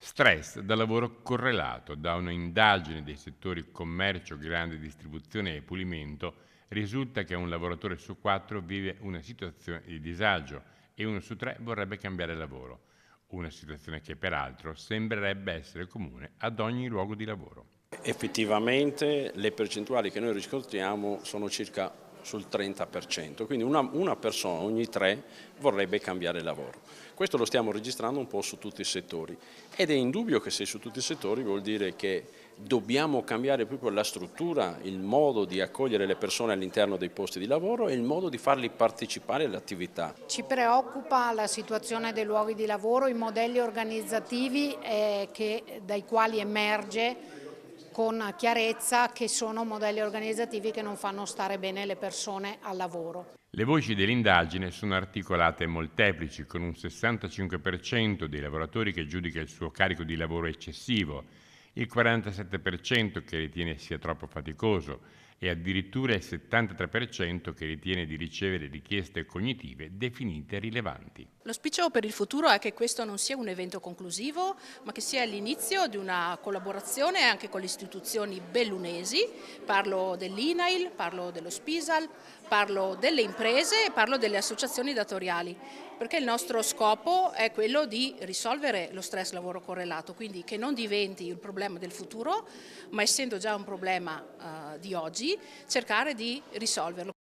Stress da lavoro correlato. Da un'indagine dei settori commercio, grande distribuzione e pulimento risulta che un lavoratore su 4 vive una situazione di disagio e 1 su 3 vorrebbe cambiare lavoro, una situazione che peraltro sembrerebbe essere comune ad ogni luogo di lavoro. Effettivamente le percentuali che noi riscontriamo sono circa sul 30%, quindi una persona ogni 3 vorrebbe cambiare lavoro. Questo lo stiamo registrando un po' su tutti i settori ed è indubbio che se su tutti i settori vuol dire che dobbiamo cambiare proprio la struttura, il modo di accogliere le persone all'interno dei posti di lavoro e il modo di farli partecipare all'attività. Ci preoccupa la situazione dei luoghi di lavoro, i modelli organizzativi dai quali emerge con chiarezza che sono modelli organizzativi che non fanno stare bene le persone al lavoro. Le voci dell'indagine sono articolate e molteplici, con un 65% dei lavoratori che giudica il suo carico di lavoro eccessivo, il 47% che ritiene sia troppo faticoso e addirittura il 73% che ritiene di ricevere richieste cognitive definite rilevanti. L'auspicio per il futuro è che questo non sia un evento conclusivo, ma che sia l'inizio di una collaborazione anche con le istituzioni bellunesi. Parlo dell'INAIL, parlo dello SPISAL, parlo delle imprese e parlo delle associazioni datoriali, perché il nostro scopo è quello di risolvere lo stress lavoro correlato, quindi che non diventi il problema del futuro, ma essendo già un problema di oggi, cercare di risolverlo.